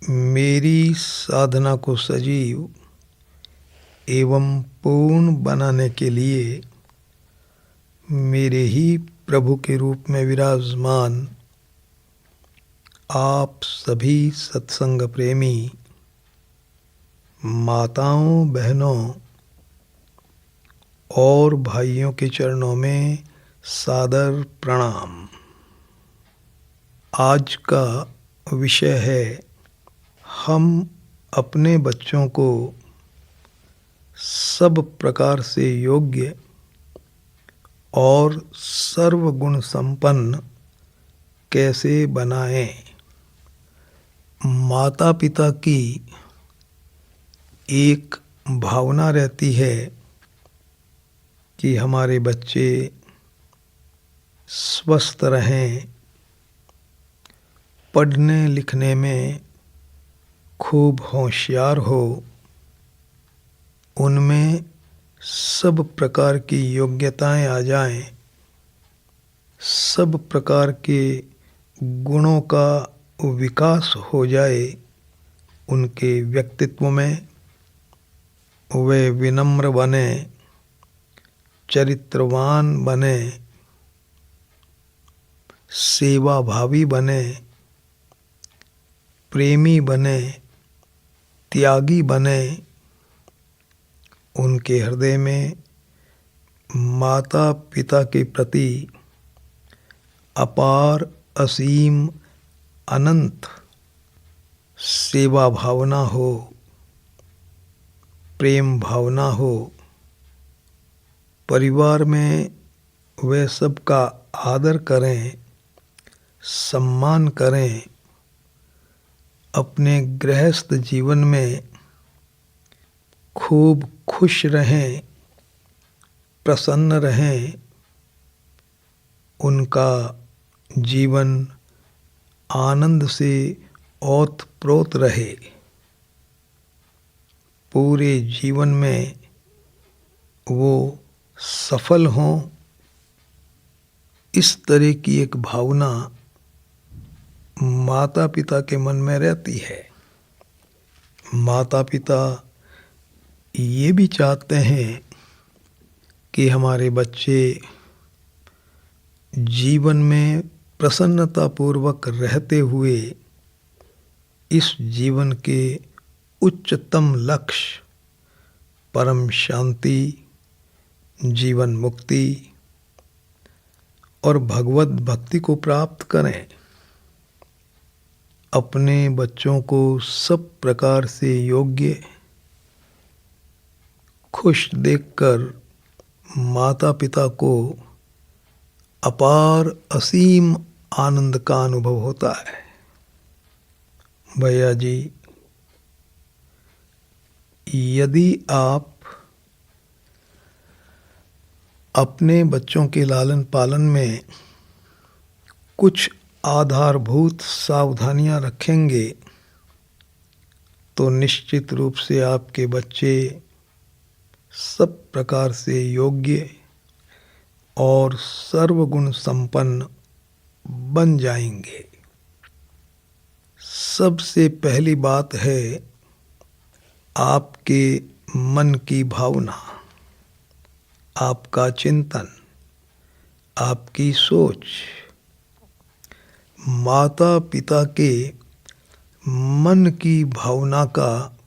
मेरी साधना को सजीव एवं पूर्ण बनाने के लिए मेरे ही प्रभु के रूप में विराजमान आप सभी सत्संग प्रेमी माताओं, बहनों और भाइयों के चरणों में सादर प्रणाम। आज का विषय है, हम अपने बच्चों को सब प्रकार से योग्य और सर्वगुण संपन्न कैसे बनाएं। माता पिता की एक भावना रहती है कि हमारे बच्चे स्वस्थ रहें, पढ़ने लिखने में खूब होशियार हो, उनमें सब प्रकार की योग्यताएं आ जाएं, सब प्रकार के गुणों का विकास हो जाए उनके व्यक्तित्व में, वे विनम्र बने, चरित्रवान बने, सेवाभावी बने, प्रेमी बने, त्यागी बने, उनके हृदय में माता पिता के प्रति अपार असीम अनंत सेवा भावना हो, प्रेम भावना हो। परिवार में वे सबका आदर करें, सम्मान करें, अपने गृहस्थ जीवन में खूब खुश रहें, प्रसन्न रहें, उनका जीवन आनंद से ओतप्रोत रहे, पूरे जीवन में वो सफल हों। इस तरह की एक भावना माता पिता के मन में रहती है। माता पिता ये भी चाहते हैं कि हमारे बच्चे जीवन में प्रसन्नतापूर्वक रहते हुए इस जीवन के उच्चतम लक्ष्य परम शांति, जीवन मुक्ति और भगवत भक्ति को प्राप्त करें। अपने बच्चों को सब प्रकार से योग्य, खुश देखकर माता पिता को अपार असीम आनंद का अनुभव होता है। भैया जी, यदि आप अपने बच्चों के लालन पालन में कुछ आधारभूत सावधानियां रखेंगे तो निश्चित रूप से आपके बच्चे सब प्रकार से योग्य और सर्वगुण संपन्न बन जाएंगे। सबसे पहली बात है आपके मन की भावना, आपका चिंतन, आपकी सोच। माता पिता के मन की भावना का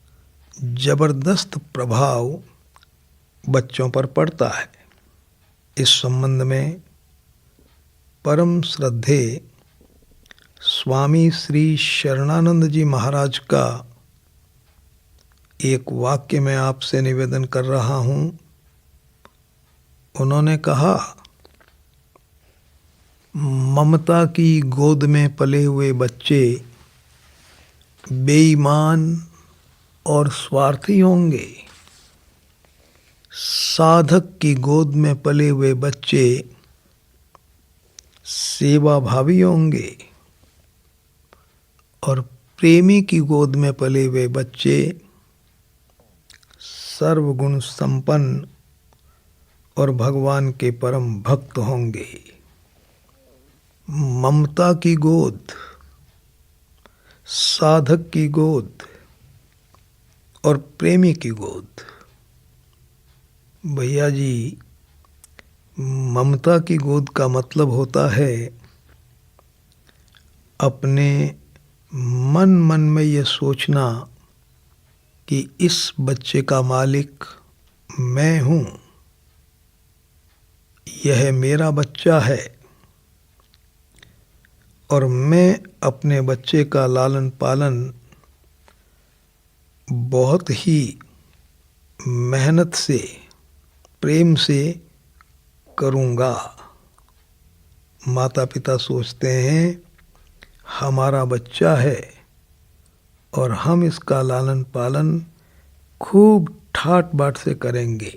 जबरदस्त प्रभाव बच्चों पर पड़ता है। इस संबंध में परम श्रद्धेय स्वामी श्री शरणानंद जी महाराज का एक वाक्य मैं आपसे निवेदन कर रहा हूँ। उन्होंने कहा, ममता की गोद में पले हुए बच्चे बेईमान और स्वार्थी होंगे, साधक की गोद में पले हुए बच्चे सेवाभावी होंगे और प्रेमी की गोद में पले हुए बच्चे सर्वगुण संपन्न और भगवान के परम भक्त होंगे। ममता की गोद साधक की गोद और प्रेमी की गोद। भैया जी, ममता की गोद का मतलब होता है अपने मन में ये सोचना कि इस बच्चे का मालिक मैं हूँ, यह मेरा बच्चा है और मैं अपने बच्चे का लालन पालन बहुत ही मेहनत से, प्रेम से करूँगा। माता पिता सोचते हैं हमारा बच्चा है और हम इसका लालन पालन खूब ठाट बाट से करेंगे।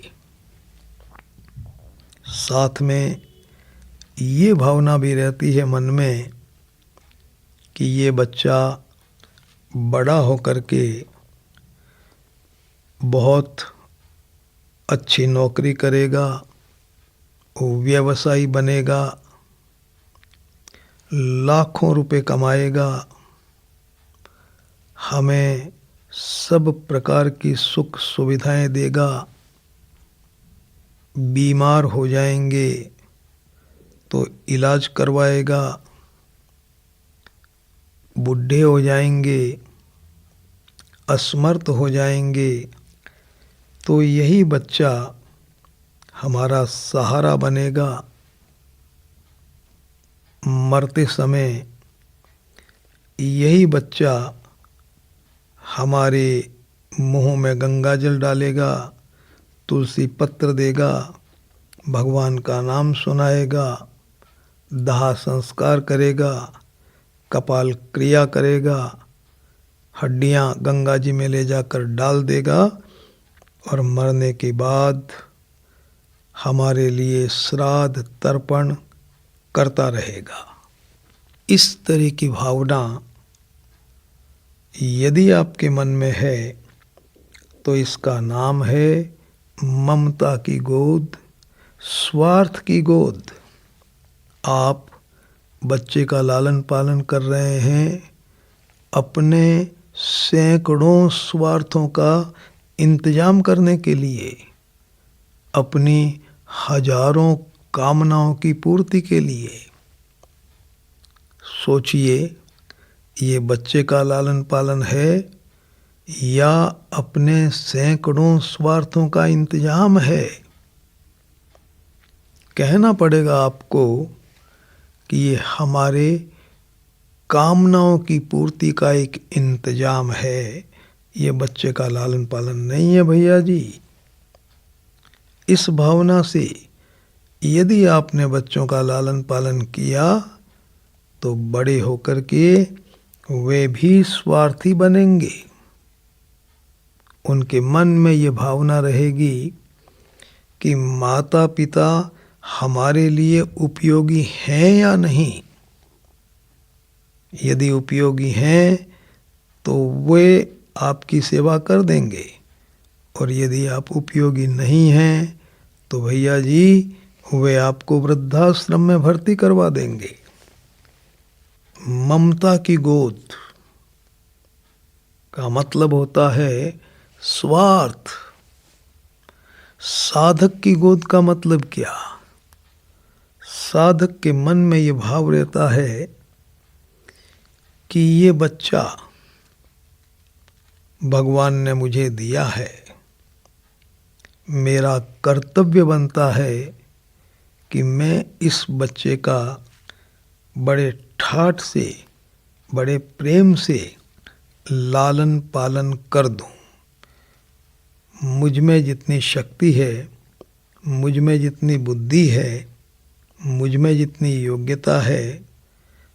साथ में ये भावना भी रहती है मन में कि ये बच्चा बड़ा होकर के बहुत अच्छी नौकरी करेगा, व्यवसायी बनेगा, लाखों रुपए कमाएगा, हमें सब प्रकार की सुख सुविधाएं देगा, बीमार हो जाएंगे तो इलाज करवाएगा, बूढ़े हो जाएंगे, असमर्थ हो जाएंगे तो यही बच्चा हमारा सहारा बनेगा। मरते समय यही बच्चा हमारे मुंह में गंगा जल डालेगा, तुलसी पत्र देगा, भगवान का नाम सुनाएगा, दाह संस्कार करेगा, कपाल क्रिया करेगा, हड्डियां गंगा जी में ले जाकर डाल देगा और मरने के बाद हमारे लिए श्राद्ध तर्पण करता रहेगा। इस तरह की भावना यदि आपके मन में है तो इसका नाम है ममता की गोद, स्वार्थ की गोद। आप बच्चे का लालन पालन कर रहे हैं अपने सैकड़ों स्वार्थों का इंतजाम करने के लिए, अपनी हजारों कामनाओं की पूर्ति के लिए। सोचिए, ये बच्चे का लालन पालन है या अपने सैकड़ों स्वार्थों का इंतजाम है? कहना पड़ेगा आपको कि ये हमारे कामनाओं की पूर्ति का एक इंतजाम है, ये बच्चे का लालन पालन नहीं है भैया जी। इस भावना से यदि आपने बच्चों का लालन पालन किया तो बड़े होकर के वे भी स्वार्थी बनेंगे। उनके मन में ये भावना रहेगी कि माता पिता हमारे लिए उपयोगी हैं या नहीं। यदि उपयोगी हैं तो वे आपकी सेवा कर देंगे और यदि आप उपयोगी नहीं हैं तो भैया जी वे आपको वृद्धाश्रम में भर्ती करवा देंगे। ममता की गोद का मतलब होता है स्वार्थ। साधक की गोद का मतलब क्या? साधक के मन में ये भाव रहता है कि ये बच्चा भगवान ने मुझे दिया है, मेरा कर्तव्य बनता है कि मैं इस बच्चे का बड़े ठाठ से, बड़े प्रेम से लालन पालन कर दूं। मुझ में जितनी शक्ति है, मुझ में जितनी बुद्धि है, मुझ में जितनी योग्यता है,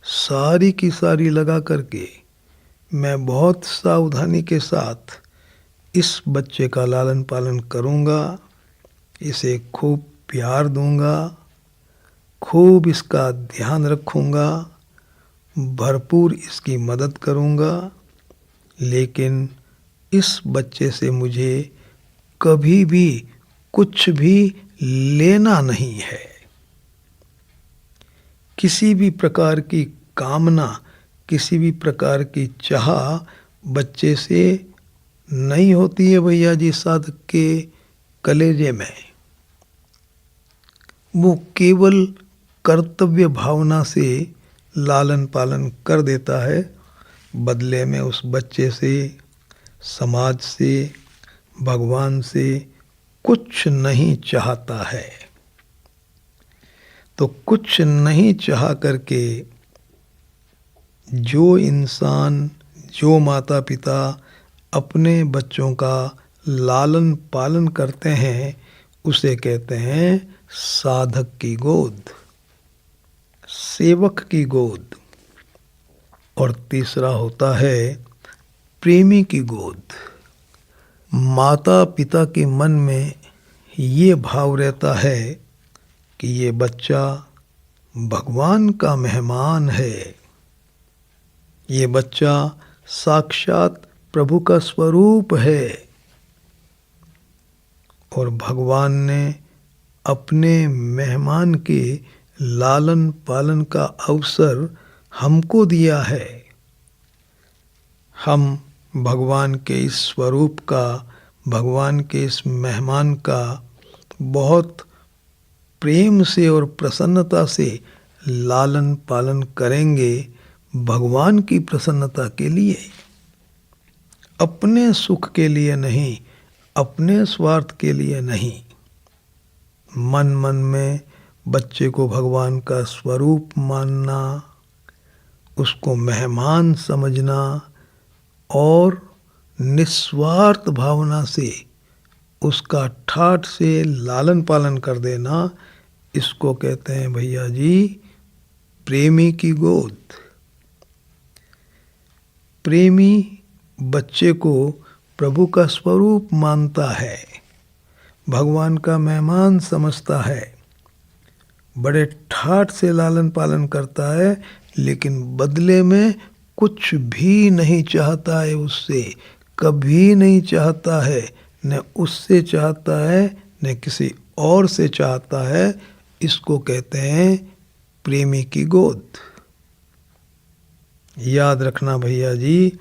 सारी की सारी लगा करके मैं बहुत सावधानी के साथ इस बच्चे का लालन पालन करूँगा, इसे खूब प्यार दूँगा, खूब इसका ध्यान रखूँगा, भरपूर इसकी मदद करूँगा। लेकिन इस बच्चे से मुझे कभी भी कुछ भी लेना नहीं है। किसी भी प्रकार की कामना किसी भी प्रकार की चाह बच्चे से नहीं होती है भैया जी। साधक के कलेजे में वो केवल कर्तव्य भावना से लालन पालन कर देता है। बदले में उस बच्चे से, समाज से, भगवान से कुछ नहीं चाहता है। तो कुछ नहीं चाह करके जो इंसान, जो माता पिता अपने बच्चों का लालन पालन करते हैं उसे कहते हैं साधक की गोद, सेवक की गोद। और तीसरा होता है प्रेमी की गोद। माता पिता के मन में ये भाव रहता है कि ये बच्चा भगवान का मेहमान है, ये बच्चा साक्षात प्रभु का स्वरूप है और भगवान ने अपने मेहमान के लालन पालन का अवसर हमको दिया है। हम भगवान के इस स्वरूप का, भगवान के इस मेहमान का बहुत प्रेम से और प्रसन्नता से लालन पालन करेंगे, भगवान की प्रसन्नता के लिए, अपने सुख के लिए नहीं, अपने स्वार्थ के लिए नहीं। मन मन में बच्चे को भगवान का स्वरूप मानना, उसको मेहमान समझना और निस्वार्थ भावना से उसका ठाठ से लालन पालन कर देना, इसको कहते हैं भैया जी प्रेमी की गोद। प्रेमी बच्चे को प्रभु का स्वरूप मानता है, भगवान का मेहमान समझता है, बड़े ठाठ से लालन पालन करता है, लेकिन बदले में कुछ भी नहीं चाहता है उससे, कभी नहीं चाहता है, न उससे चाहता है न किसी और से चाहता है। इसको कहते हैं प्रेमी की गोद। याद रखना भैया जी,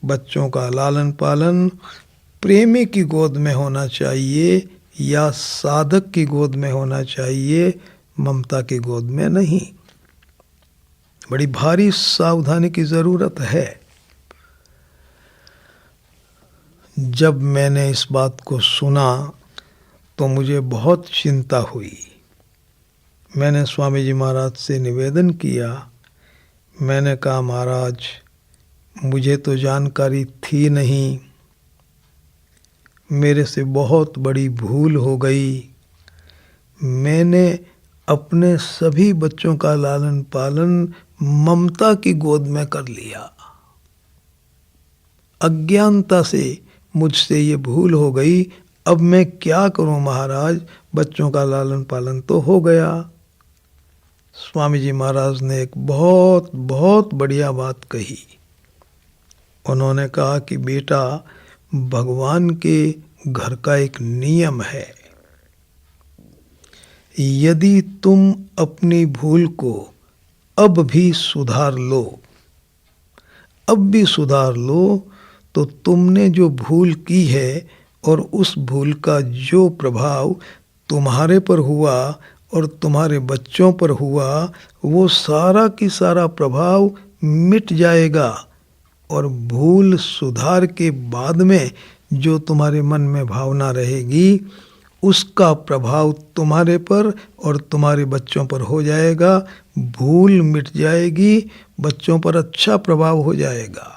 बच्चों का लालन पालन प्रेमी की गोद में होना चाहिए या साधक की गोद में होना चाहिए, ममता की गोद में नहीं। बड़ी भारी सावधानी की ज़रूरत है। जब मैंने इस बात को सुना तो मुझे बहुत चिंता हुई। मैंने स्वामी जी महाराज से निवेदन किया। मैंने कहा महाराज, मुझे तो जानकारी थी नहीं, मेरे से बहुत बड़ी भूल हो गई। मैंने अपने सभी बच्चों का लालन पालन ममता की गोद में कर लिया। अज्ञानता से मुझसे ये भूल हो गई। अब मैं क्या करूं महाराज, बच्चों का लालन पालन तो हो गया। स्वामी जी महाराज ने एक बहुत बहुत बढ़िया बात कही। उन्होंने कहा कि बेटा, भगवान के घर का एक नियम है, यदि तुम अपनी भूल को अब भी सुधार लो, अब भी सुधार लो, तो तुमने जो भूल की है और उस भूल का जो प्रभाव तुम्हारे पर हुआ और तुम्हारे बच्चों पर हुआ, वो सारा की सारा प्रभाव मिट जाएगा और भूल सुधार के बाद में जो तुम्हारे मन में भावना रहेगी, उसका प्रभाव तुम्हारे पर और तुम्हारे बच्चों पर हो जाएगा। भूल मिट जाएगी, बच्चों पर अच्छा प्रभाव हो जाएगा।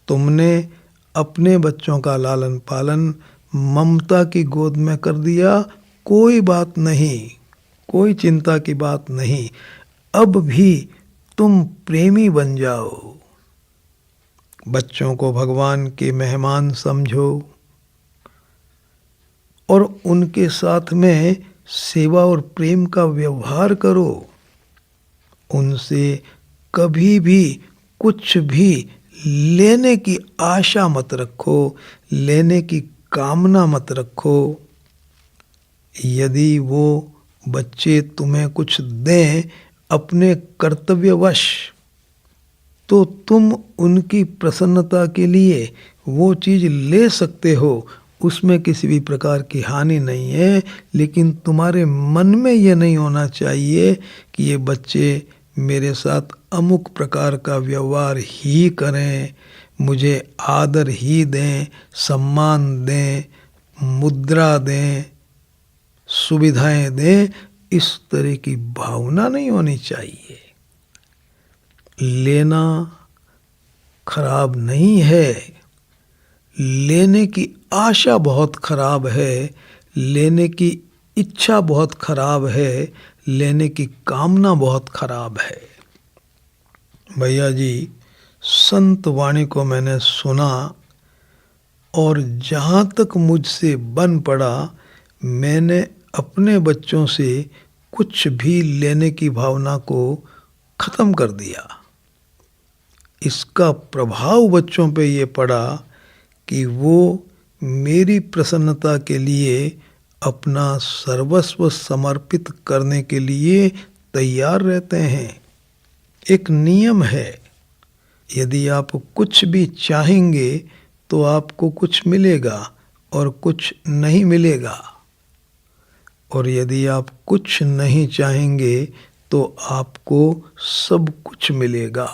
तुमने अपने बच्चों का लालन पालन ममता की गोद में कर दिया, कोई बात नहीं, कोई चिंता की बात नहीं। अब भी तुम प्रेमी बन जाओ, बच्चों को भगवान के मेहमान समझो और उनके साथ में सेवा और प्रेम का व्यवहार करो। उनसे कभी भी कुछ भी लेने की आशा मत रखो, लेने की कामना मत रखो। यदि वो बच्चे तुम्हें कुछ दें अपने कर्तव्यवश, तो तुम उनकी प्रसन्नता के लिए वो चीज़ ले सकते हो, उसमें किसी भी प्रकार की हानि नहीं है। लेकिन तुम्हारे मन में ये नहीं होना चाहिए कि ये बच्चे मेरे साथ अमुक प्रकार का व्यवहार ही करें, मुझे आदर ही दें, सम्मान दें, मुद्रा दें, सुविधाएं दें। इस तरह की भावना नहीं होनी चाहिए। लेना खराब नहीं है, लेने की आशा बहुत खराब है, लेने की इच्छा बहुत खराब है, लेने की कामना बहुत खराब है। भैया जी, संत वाणी को मैंने सुना और जहाँ तक मुझसे बन पड़ा, मैंने अपने बच्चों से कुछ भी लेने की भावना को ख़त्म कर दिया। इसका प्रभाव बच्चों पे ये पड़ा कि वो मेरी प्रसन्नता के लिए अपना सर्वस्व समर्पित करने के लिए तैयार रहते हैं। एक नियम है, यदि आप कुछ भी चाहेंगे तो आपको कुछ मिलेगा और कुछ नहीं मिलेगा, और यदि आप कुछ नहीं चाहेंगे तो आपको सब कुछ मिलेगा।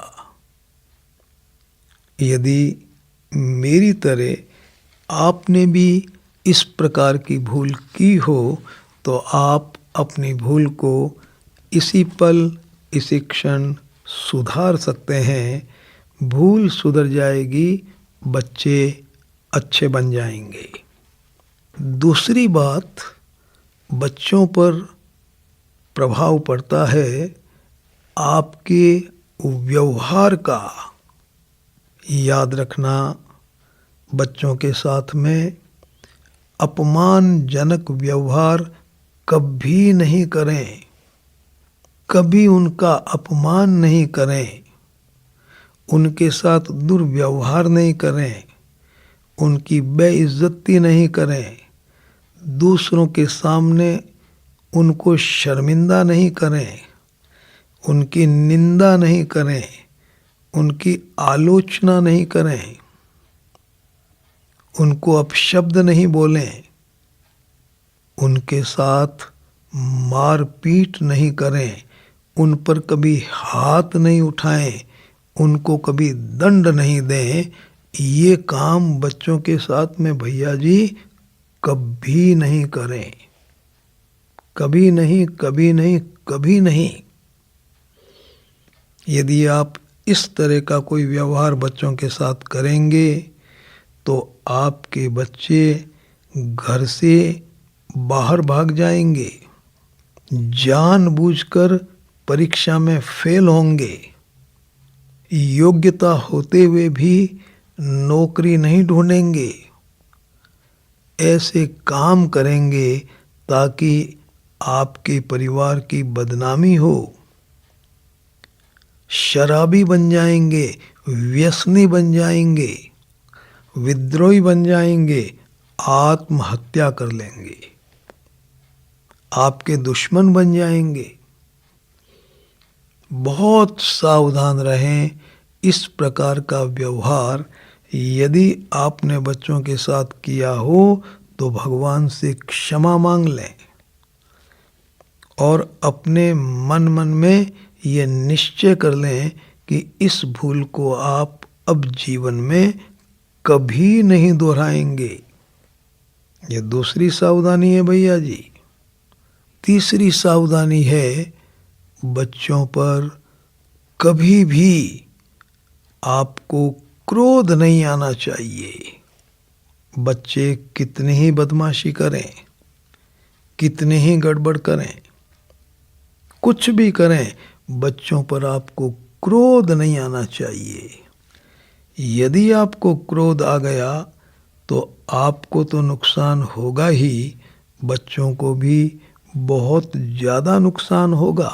यदि मेरी तरह आपने भी इस प्रकार की भूल की हो तो आप अपनी भूल को इसी पल, इसी क्षण सुधार सकते हैं। भूल सुधर जाएगी, बच्चे अच्छे बन जाएंगे। दूसरी बात, बच्चों पर प्रभाव पड़ता है आपके व्यवहार का। याद रखना, बच्चों के साथ में अपमानजनक व्यवहार कभी नहीं करें, कभी उनका अपमान नहीं करें, उनके साथ दुर्व्यवहार नहीं करें, उनकी बेइज्जती नहीं करें, दूसरों के सामने उनको शर्मिंदा नहीं करें, उनकी निंदा नहीं करें, उनकी आलोचना नहीं करें, उनको अपशब्द नहीं बोलें, उनके साथ मारपीट नहीं करें, उन पर कभी हाथ नहीं उठाएं, उनको कभी दंड नहीं दें। ये काम बच्चों के साथ में भैया जी कभी नहीं करें, कभी नहीं, कभी नहीं, कभी नहीं। यदि आप इस तरह का कोई व्यवहार बच्चों के साथ करेंगे तो आपके बच्चे घर से बाहर भाग जाएंगे, जानबूझकर परीक्षा में फेल होंगे, योग्यता होते हुए भी नौकरी नहीं ढूंढेंगे, ऐसे काम करेंगे ताकि आपके परिवार की बदनामी हो, शराबी बन जाएंगे, व्यसनी बन जाएंगे, विद्रोही बन जाएंगे, आत्महत्या कर लेंगे, आपके दुश्मन बन जाएंगे। बहुत सावधान रहें। इस प्रकार का व्यवहार यदि आपने बच्चों के साथ किया हो तो भगवान से क्षमा मांग लें और अपने मन में ये निश्चय कर लें कि इस भूल को आप अब जीवन में कभी नहीं दोहराएंगे। ये दूसरी सावधानी है भैया जी। तीसरी सावधानी है, बच्चों पर कभी भी आपको क्रोध नहीं आना चाहिए। बच्चे कितनी ही बदमाशी करें, कितनी ही गड़बड़ करें, कुछ भी करें, बच्चों पर आपको क्रोध नहीं आना चाहिए। यदि आपको क्रोध आ गया तो आपको तो नुकसान होगा ही, बच्चों को भी बहुत ज़्यादा नुकसान होगा।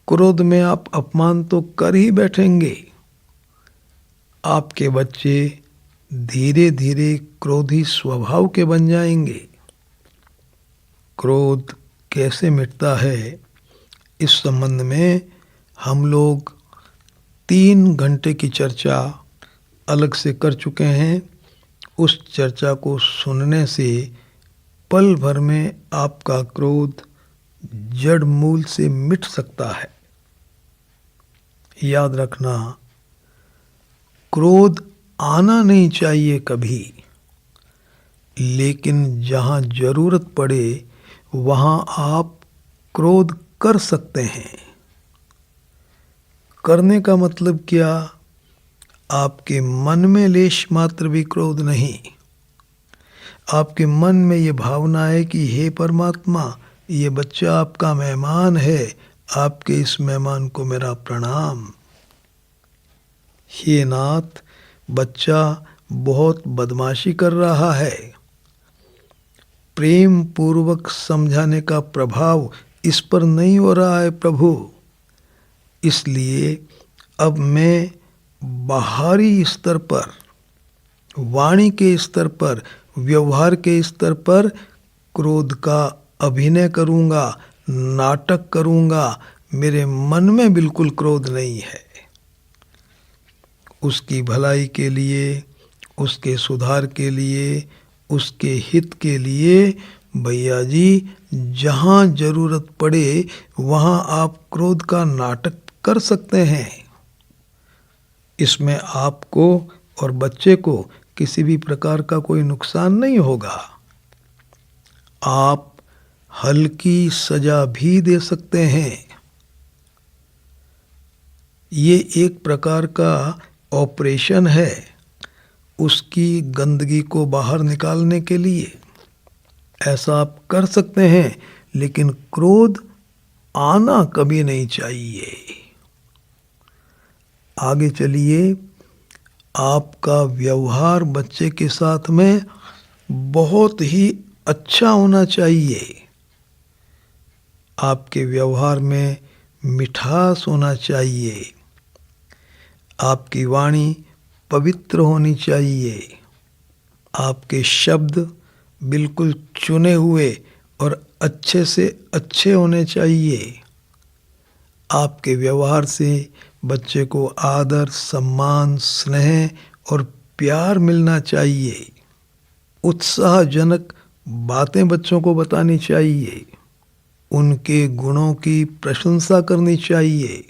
क्रोध में आप अपमान तो कर ही बैठेंगे। आपके बच्चे धीरे धीरे क्रोधी स्वभाव के बन जाएंगे। क्रोध कैसे मिटता है, इस संबंध में हम लोग 3 घंटे की चर्चा अलग से कर चुके हैं। उस चर्चा को सुनने से पल भर में आपका क्रोध जड़ मूल से मिट सकता है। याद रखना, क्रोध आना नहीं चाहिए कभी, लेकिन जहां जरूरत पड़े वहां आप क्रोध कर सकते हैं। करने का मतलब क्या? आपके मन में लेश मात्र भी क्रोध नहीं। आपके मन में ये भावना है कि हे परमात्मा, ये बच्चा आपका मेहमान है, आपके इस मेहमान को मेरा प्रणाम। हे नाथ, बच्चा बहुत बदमाशी कर रहा है। प्रेम पूर्वक समझाने का प्रभाव इस पर नहीं हो रहा है प्रभु। इसलिए अब मैं बाहरी स्तर पर, वाणी के स्तर पर, व्यवहार के स्तर पर क्रोध का अभिनय करूंगा, नाटक करूंगा। मेरे मन में बिल्कुल क्रोध नहीं है। उसकी भलाई के लिए, उसके सुधार के लिए, उसके हित के लिए भैया जी, जहाँ जरूरत पड़े वहाँ आप क्रोध का नाटक कर सकते हैं। इसमें आपको और बच्चे को किसी भी प्रकार का कोई नुकसान नहीं होगा। आप हल्की सजा भी दे सकते हैं। ये एक प्रकार का ऑपरेशन है उसकी गंदगी को बाहर निकालने के लिए। ऐसा आप कर सकते हैं, लेकिन क्रोध आना कभी नहीं चाहिए। आगे चलिए। आपका व्यवहार बच्चे के साथ में बहुत ही अच्छा होना चाहिए। आपके व्यवहार में मिठास होना चाहिए। आपकी वाणी पवित्र होनी चाहिए। आपके शब्द बिल्कुल चुने हुए और अच्छे से अच्छे होने चाहिए। आपके व्यवहार से बच्चे को आदर, सम्मान, स्नेह और प्यार मिलना चाहिए। उत्साहजनक बातें बच्चों को बतानी चाहिए। उनके गुणों की प्रशंसा करनी चाहिए।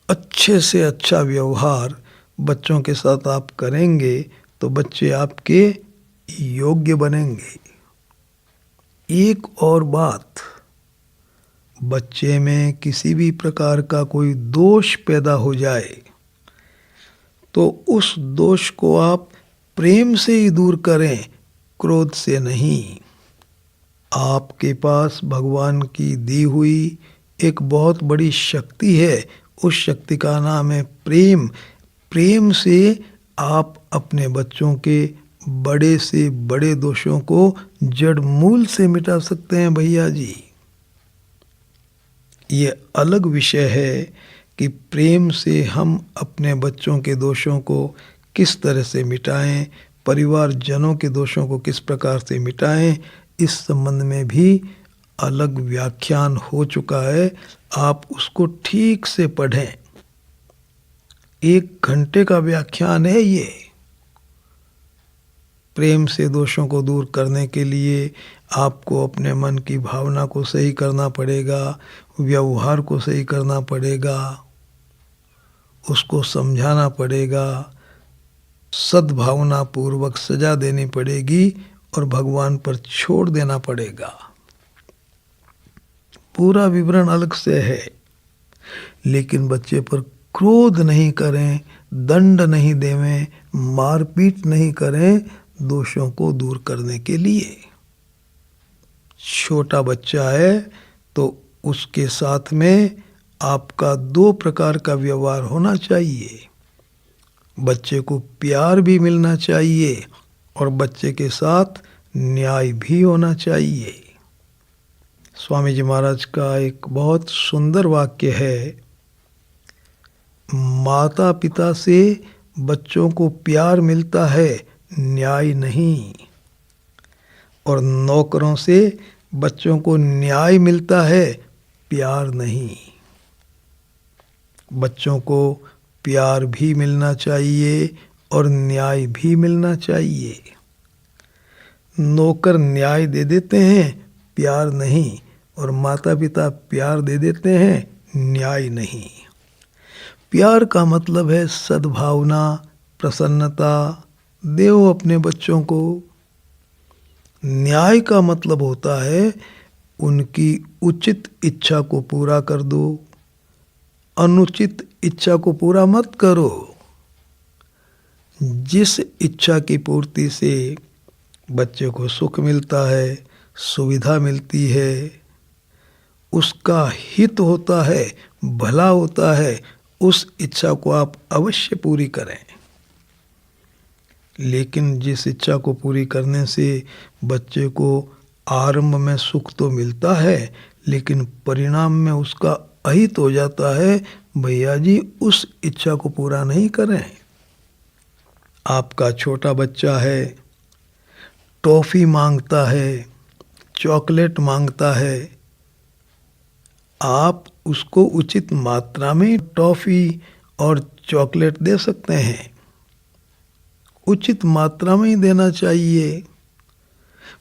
अच्छे से अच्छा व्यवहार बच्चों के साथ आप करेंगे तो बच्चे आपके योग्य बनेंगे। एक और बात, बच्चे में किसी भी प्रकार का कोई दोष पैदा हो जाए तो उस दोष को आप प्रेम से ही दूर करें, क्रोध से नहीं। आपके पास भगवान की दी हुई एक बहुत बड़ी शक्ति है। उस शक्ति का नाम है प्रेम। प्रेम से आप अपने बच्चों के बड़े से बड़े दोषों को जड़ मूल से मिटा सकते हैं भैया जी। ये अलग विषय है कि प्रेम से हम अपने बच्चों के दोषों को किस तरह से मिटाएं, परिवारजनों के दोषों को किस प्रकार से मिटाएं। इस संबंध में भी अलग व्याख्यान हो चुका है। आप उसको ठीक से पढ़ें। 1 घंटे का व्याख्यान है ये। प्रेम से दोषों को दूर करने के लिए आपको अपने मन की भावना को सही करना पड़ेगा, व्यवहार को सही करना पड़ेगा, उसको समझाना पड़ेगा, सद्भावना पूर्वक सजा देनी पड़ेगी और भगवान पर छोड़ देना पड़ेगा। पूरा विवरण अलग से है। लेकिन बच्चे पर क्रोध नहीं करें, दंड नहीं देवें, मारपीट नहीं करें दोषों को दूर करने के लिए। छोटा बच्चा है तो उसके साथ में आपका 2 प्रकार का व्यवहार होना चाहिए। बच्चे को प्यार भी मिलना चाहिए और बच्चे के साथ न्याय भी होना चाहिए। स्वामी जी महाराज का एक बहुत सुंदर वाक्य है, माता पिता से बच्चों को प्यार मिलता है, न्याय नहीं। और नौकरों से बच्चों को न्याय मिलता है, प्यार नहीं। बच्चों को प्यार भी मिलना चाहिए और न्याय भी मिलना चाहिए। नौकर न्याय दे देते हैं, प्यार नहीं, और माता पिता प्यार दे देते हैं, न्याय नहीं। प्यार का मतलब है सद्भावना, प्रसन्नता, दो अपने बच्चों को। न्याय का मतलब होता है उनकी उचित इच्छा को पूरा कर दो, अनुचित इच्छा को पूरा मत करो। जिस इच्छा की पूर्ति से बच्चे को सुख मिलता है, सुविधा मिलती है, उसका हित होता है, भला होता है, उस इच्छा को आप अवश्य पूरी करें। लेकिन जिस इच्छा को पूरी करने से बच्चे को आरंभ में सुख तो मिलता है, लेकिन परिणाम में उसका अहित हो जाता है, भैया जी उस इच्छा को पूरा नहीं करें। आपका छोटा बच्चा है, टॉफ़ी मांगता है, चॉकलेट मांगता है, आप उसको उचित मात्रा में टॉफ़ी और चॉकलेट दे सकते हैं, उचित मात्रा में ही देना चाहिए।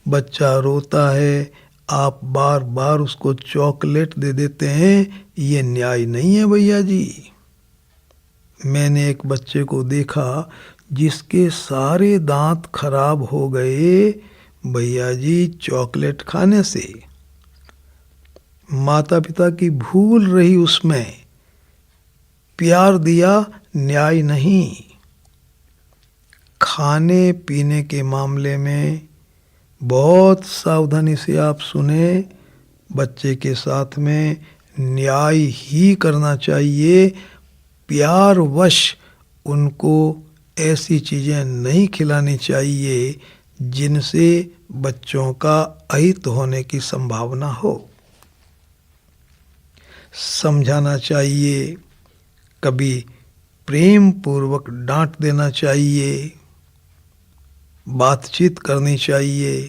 बच्चा रोता है, आप बार बार उसको चॉकलेट दे देते हैं, ये न्याय नहीं है भैया जी। मैंने एक बच्चे को देखा जिसके सारे दांत खराब हो गए भैया जी चॉकलेट खाने से। माता पिता की भूल रही उसमें, प्यार दिया, न्याय नहीं। खाने पीने के मामले में बहुत सावधानी से आप सुने, बच्चे के साथ में न्याय ही करना चाहिए। प्यारवश उनको ऐसी चीज़ें नहीं खिलानी चाहिए जिनसे बच्चों का अहित होने की संभावना हो। समझाना चाहिए, कभी प्रेम पूर्वक डांट देना चाहिए, बातचीत करनी चाहिए।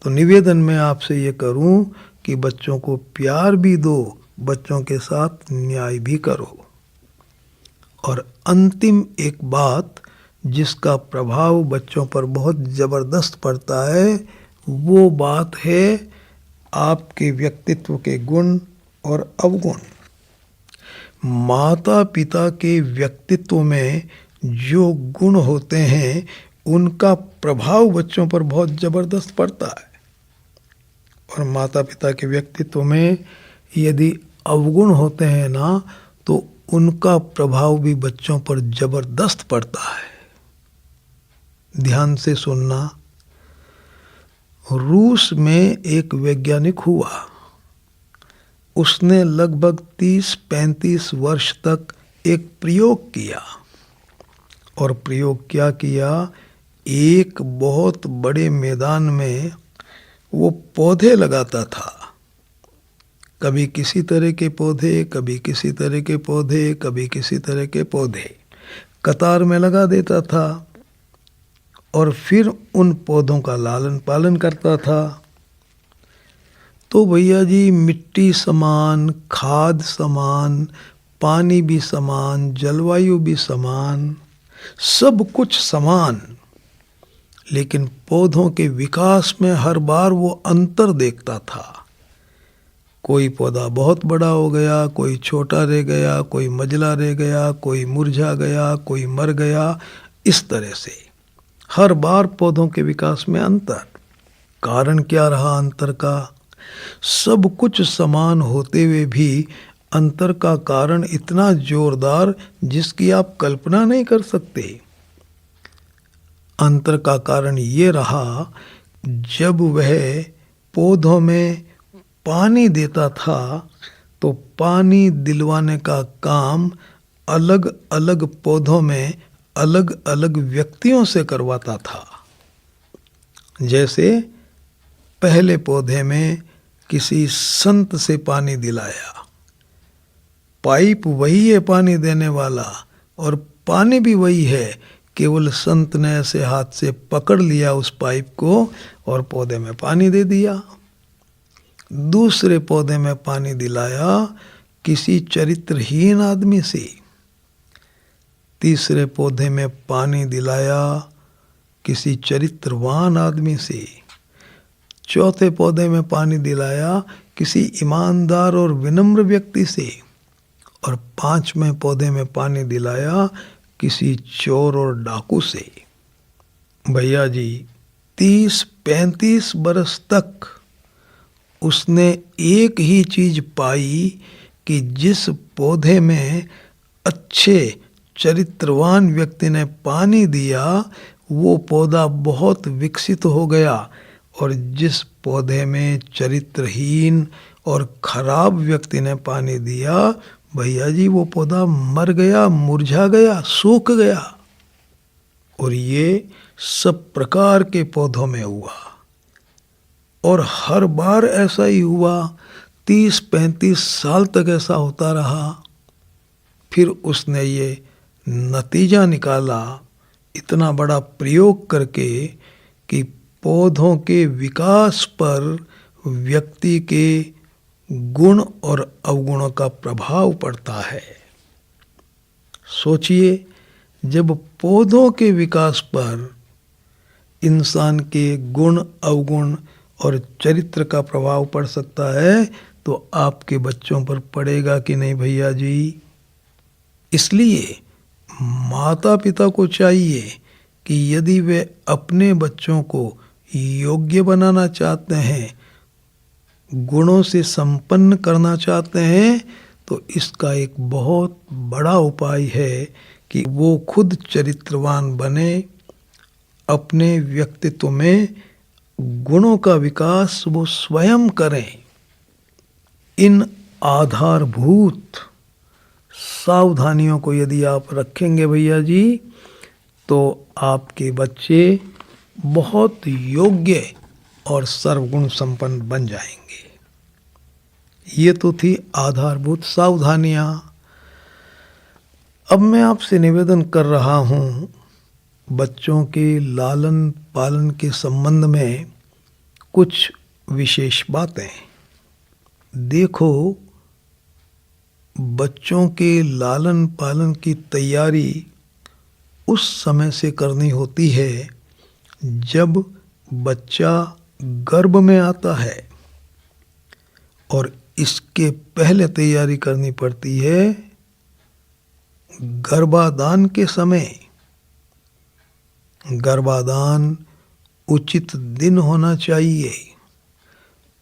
तो निवेदन मैं आपसे ये करूं कि बच्चों को प्यार भी दो, बच्चों के साथ न्याय भी करो। और अंतिम एक बात जिसका प्रभाव बच्चों पर बहुत ज़बरदस्त पड़ता है, वो बात है आपके व्यक्तित्व के गुण और अवगुण। माता पिता के व्यक्तित्व में जो गुण होते हैं उनका प्रभाव बच्चों पर बहुत ज़बरदस्त पड़ता है, और माता पिता के व्यक्तित्व में यदि अवगुण होते हैं ना, तो उनका प्रभाव भी बच्चों पर ज़बरदस्त पड़ता है। ध्यान से सुनना। रूस में एक वैज्ञानिक हुआ, उसने लगभग 30-35 वर्ष तक एक प्रयोग किया। और प्रयोग क्या किया, एक बहुत बड़े मैदान में वो पौधे लगाता था। कभी किसी तरह के पौधे, कभी किसी तरह के पौधे, कभी किसी तरह के पौधे कतार में लगा देता था, और फिर उन पौधों का लालन पालन करता था। तो भैया जी मिट्टी समान, खाद समान, पानी भी समान, जलवायु भी समान, सब कुछ समान, लेकिन पौधों के विकास में हर बार वो अंतर देखता था। कोई पौधा बहुत बड़ा हो गया, कोई छोटा रह गया, कोई मझला रह गया, कोई मुरझा गया, कोई मर गया। इस तरह से हर बार पौधों के विकास में अंतर। कारण क्या रहा अंतर का? सब कुछ समान होते हुए भी अंतर का कारण इतना जोरदार जिसकी आप कल्पना नहीं कर सकते। अंतर का कारण ये रहा, जब वह पौधों में पानी देता था तो पानी दिलवाने का काम अलग अलग पौधों में अलग अलग व्यक्तियों से करवाता था। जैसे पहले पौधे में किसी संत से पानी दिलाया, पाइप वही है पानी देने वाला और पानी भी वही है, केवल संत ने ऐसे हाथ से पकड़ लिया उस पाइप को और पौधे में पानी दे दिया। दूसरे पौधे में पानी दिलाया, किसी चरित्रहीन आदमी से, तीसरे पौधे में पानी दिलाया किसी चरित्रवान आदमी से, चौथे पौधे में पानी दिलाया किसी ईमानदार और विनम्र व्यक्ति से, और पांचवें पौधे में पानी दिलाया किसी चोर और डाकू से। भैया जी 30-35 बरस तक उसने एक ही चीज पाई कि जिस पौधे में अच्छे चरित्रवान व्यक्ति ने पानी दिया वो पौधा बहुत विकसित हो गया, और जिस पौधे में चरित्रहीन और खराब व्यक्ति ने पानी दिया भैया जी वो पौधा मर गया, मुरझा गया, सूख गया। और ये सब प्रकार के पौधों में हुआ, और हर बार ऐसा ही हुआ। 30-35 साल तक ऐसा होता रहा। फिर उसने ये नतीजा निकाला इतना बड़ा प्रयोग करके कि पौधों के विकास पर व्यक्ति के गुण और अवगुणों का प्रभाव पड़ता है। सोचिए, जब पौधों के विकास पर इंसान के गुण, अवगुण और चरित्र का प्रभाव पड़ सकता है तो आपके बच्चों पर पड़ेगा कि नहीं भैया जी। इसलिए माता पिता को चाहिए कि यदि वे अपने बच्चों को योग्य बनाना चाहते हैं, गुणों से संपन्न करना चाहते हैं, तो इसका एक बहुत बड़ा उपाय है कि वो खुद चरित्रवान बने, अपने व्यक्तित्व में गुणों का विकास वो स्वयं करें। इन आधारभूत सावधानियों को यदि आप रखेंगे भैया जी तो आपके बच्चे बहुत योग्य और सर्वगुण संपन्न बन जाएंगे। ये तो थी आधारभूत सावधानियां। अब मैं आपसे निवेदन कर रहा हूं बच्चों के लालन पालन के संबंध में कुछ विशेष बातें। देखो, बच्चों के लालन पालन की तैयारी उस समय से करनी होती है जब बच्चा गर्भ में आता है, और इसके पहले तैयारी करनी पड़ती है गर्भाधान के समय। गर्भाधान उचित दिन होना चाहिए,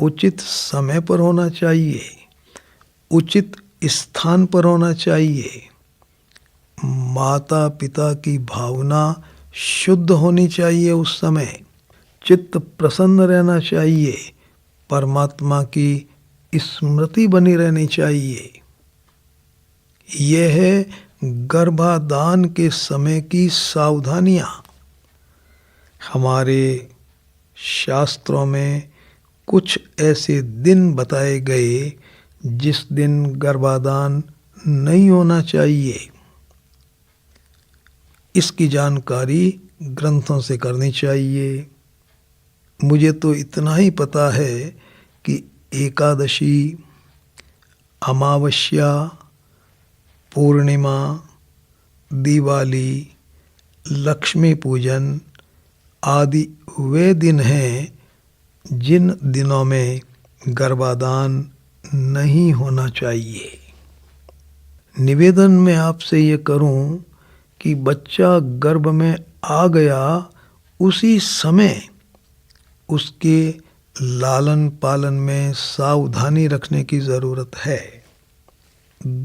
उचित समय पर होना चाहिए, उचित स्थान पर होना चाहिए। माता पिता की भावना शुद्ध होनी चाहिए उस समय, चित्त प्रसन्न रहना चाहिए, परमात्मा की स्मृति बनी रहनी चाहिए। यह है गर्भाधान के समय की सावधानियां। हमारे शास्त्रों में कुछ ऐसे दिन बताए गए जिस दिन गर्भाधान नहीं होना चाहिए। इसकी जानकारी ग्रंथों से करनी चाहिए। मुझे तो इतना ही पता है कि एकादशी, अमावस्या, पूर्णिमा, दिवाली, लक्ष्मी पूजन आदि वे दिन हैं जिन दिनों में गर्भाधान नहीं होना चाहिए। निवेदन मैं आपसे ये करूं कि बच्चा गर्भ में आ गया उसी समय उसके लालन पालन में सावधानी रखने की ज़रूरत है।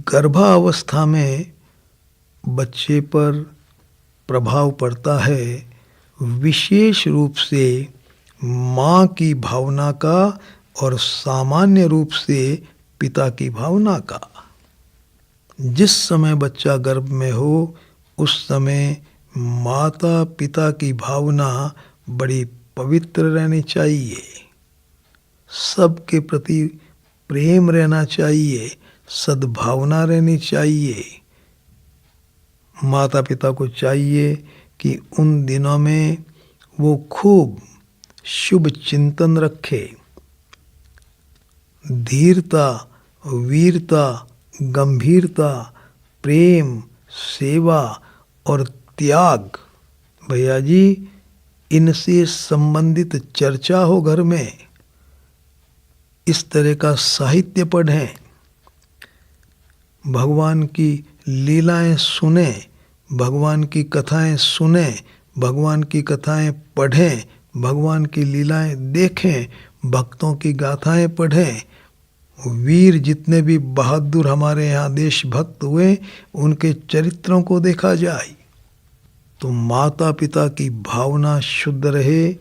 गर्भावस्था में बच्चे पर प्रभाव पड़ता है विशेष रूप से माँ की भावना का और सामान्य रूप से पिता की भावना का। जिस समय बच्चा गर्भ में हो उस समय माता पिता की भावना बड़ी पवित्र रहनी चाहिए, सबके प्रति प्रेम रहना चाहिए, सद्भावना रहनी चाहिए। माता पिता को चाहिए कि उन दिनों में वो खूब शुभ चिंतन रखे, धीरता, वीरता, गंभीरता, प्रेम, सेवा और त्याग, भैया जी इनसे संबंधित चर्चा हो घर में, इस तरह का साहित्य पढ़ें, भगवान की लीलाएं सुने, भगवान की कथाएं सुने, भगवान की कथाएं पढ़ें, भगवान की लीलाएं देखें, भक्तों की गाथाएं पढ़ें। वीर जितने भी बहादुर हमारे यहाँ देशभक्त हुए उनके चरित्रों को देखा जाए तो माता पिता की भावना शुद्ध रहे,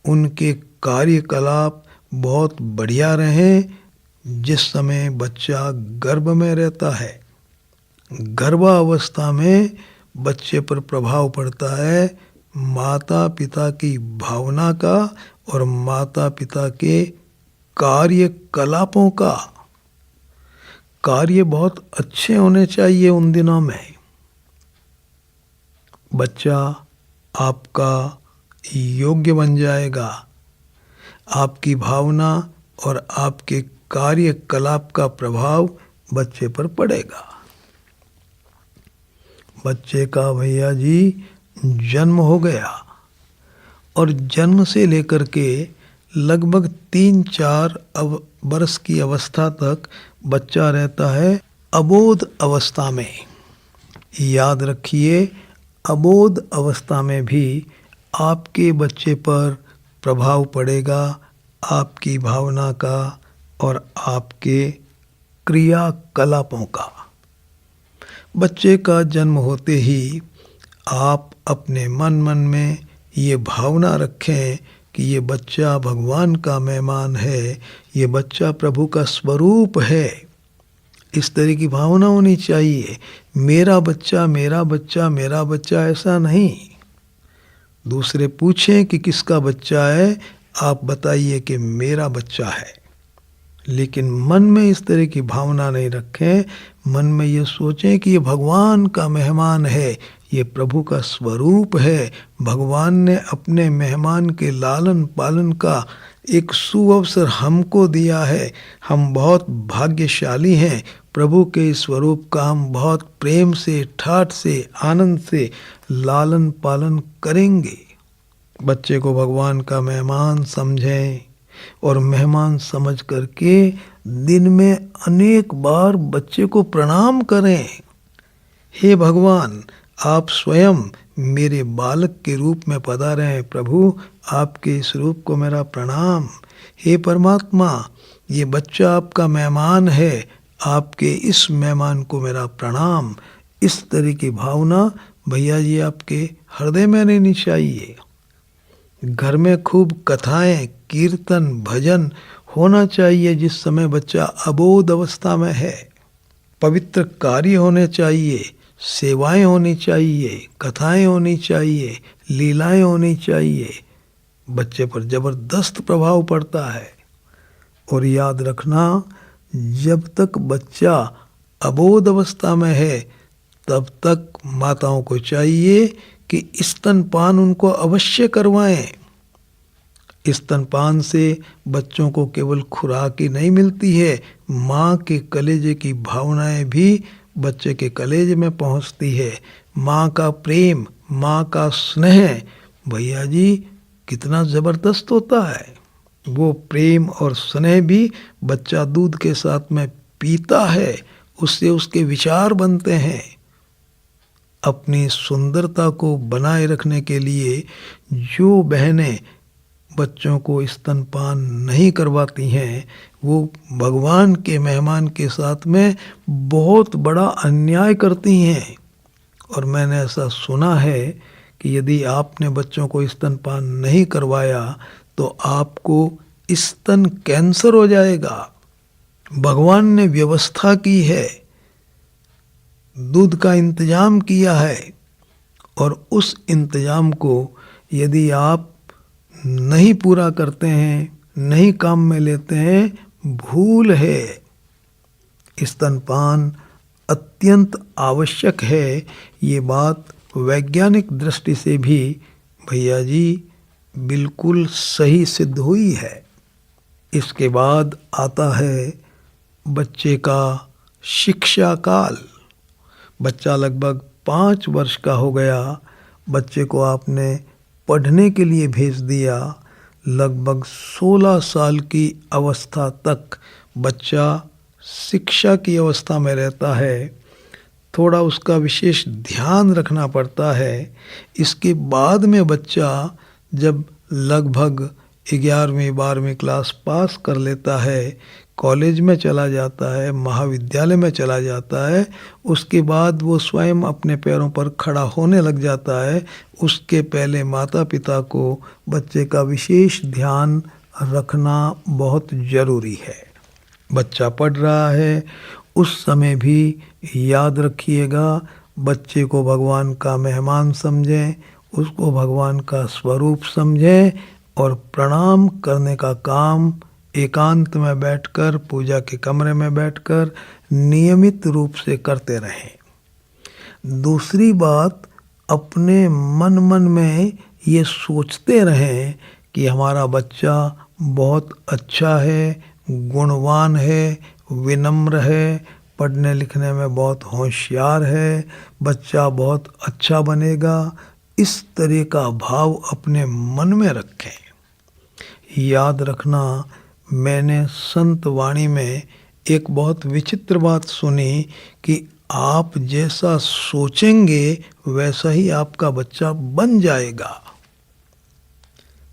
उनके कार्यकलाप बहुत बढ़िया रहें। जिस समय बच्चा गर्भ में रहता है, गर्भावस्था में बच्चे पर प्रभाव पड़ता है माता पिता की भावना का और माता पिता के कार्यकलापों का। कार्य बहुत अच्छे होने चाहिए उन दिनों में। बच्चा आपका योग्य बन जाएगा, आपकी भावना और आपके कार्यकलाप का प्रभाव बच्चे पर पड़ेगा। बच्चे का भैया जी जन्म हो गया और जन्म से लेकर के लगभग 3-4 वर्ष की अवस्था तक बच्चा रहता है अबोध अवस्था में। याद रखिए, अबोध अवस्था में भी आपके बच्चे पर प्रभाव पड़ेगा आपकी भावना का और आपके क्रियाकलापों का। बच्चे का जन्म होते ही आप अपने मन में ये भावना रखें कि ये बच्चा भगवान का मेहमान है, ये बच्चा प्रभु का स्वरूप है। इस तरह की भावना होनी चाहिए। मेरा बच्चा मेरा बच्चा मेरा बच्चा ऐसा नहीं। दूसरे पूछें कि किसका बच्चा है, आप बताइए कि मेरा बच्चा है। लेकिन मन में इस तरह की भावना नहीं रखें। मन में ये सोचें कि ये भगवान का मेहमान है, ये प्रभु का स्वरूप है। भगवान ने अपने मेहमान के लालन पालन का एक सुअवसर हमको दिया है। हम बहुत भाग्यशाली हैं। प्रभु के स्वरूप का हम बहुत प्रेम से, ठाठ से, आनंद से लालन पालन करेंगे। बच्चे को भगवान का मेहमान समझें और मेहमान समझ करके दिन में अनेक बार बच्चे को प्रणाम करें। हे भगवान, आप स्वयं मेरे बालक के रूप में पधारे हैं। प्रभु, आपके इस रूप को मेरा प्रणाम। हे परमात्मा, ये बच्चा आपका मेहमान है, आपके इस मेहमान को मेरा प्रणाम। इस तरह की भावना भैया जी आपके हृदय में रहनी चाहिए। घर में खूब कथाएं, कीर्तन, भजन होना चाहिए जिस समय बच्चा अबोध अवस्था में है। पवित्र कार्य होने चाहिए, सेवाएं होनी चाहिए, कथाएं होनी चाहिए, लीलाएं होनी चाहिए। बच्चे पर जबरदस्त प्रभाव पड़ता है। और याद रखना, जब तक बच्चा अबोध अवस्था में है तब तक माताओं को चाहिए कि स्तनपान उनको अवश्य करवाएं। स्तनपान से बच्चों को केवल खुराक ही नहीं मिलती है, माँ के कलेजे की भावनाएं भी बच्चे के कलेजे में पहुँचती है। माँ का प्रेम, माँ का स्नेह भैया जी कितना ज़बरदस्त होता है। वो प्रेम और स्नेह भी बच्चा दूध के साथ में पीता है, उससे उसके विचार बनते हैं। अपनी सुंदरता को बनाए रखने के लिए जो बहनें बच्चों को स्तनपान नहीं करवाती हैं, वो भगवान के मेहमान के साथ में बहुत बड़ा अन्याय करती हैं। और मैंने ऐसा सुना है कि यदि आपने बच्चों को स्तनपान नहीं करवाया तो आपको स्तन कैंसर हो जाएगा। भगवान ने व्यवस्था की है, दूध का इंतजाम किया है, और उस इंतजाम को यदि आप नहीं पूरा करते हैं, नहीं काम में लेते हैं, भूल है। स्तनपान अत्यंत आवश्यक है। ये बात वैज्ञानिक दृष्टि से भी भैया जी बिल्कुल सही सिद्ध हुई है। इसके बाद आता है बच्चे का शिक्षा काल। बच्चा लगभग 5 वर्ष का हो गया, बच्चे को आपने पढ़ने के लिए भेज दिया। लगभग 16 साल की अवस्था तक बच्चा शिक्षा की अवस्था में रहता है। थोड़ा उसका विशेष ध्यान रखना पड़ता है। इसके बाद में बच्चा जब लगभग 11वीं 12वीं क्लास पास कर लेता है, कॉलेज में चला जाता है, महाविद्यालय में चला जाता है, उसके बाद वो स्वयं अपने पैरों पर खड़ा होने लग जाता है। उसके पहले माता पिता को बच्चे का विशेष ध्यान रखना बहुत ज़रूरी है। बच्चा पढ़ रहा है उस समय भी याद रखिएगा, बच्चे को भगवान का मेहमान समझें, उसको भगवान का स्वरूप समझें और प्रणाम करने का काम एकांत में बैठकर, पूजा के कमरे में बैठकर नियमित रूप से करते रहें। दूसरी बात, अपने मन में ये सोचते रहें कि हमारा बच्चा बहुत अच्छा है, गुणवान है, विनम्र है, पढ़ने लिखने में बहुत होशियार है, बच्चा बहुत अच्छा बनेगा। इस तरह का भाव अपने मन में रखें। याद रखना, मैंने संत वाणी में एक बहुत विचित्र बात सुनी कि आप जैसा सोचेंगे वैसा ही आपका बच्चा बन जाएगा।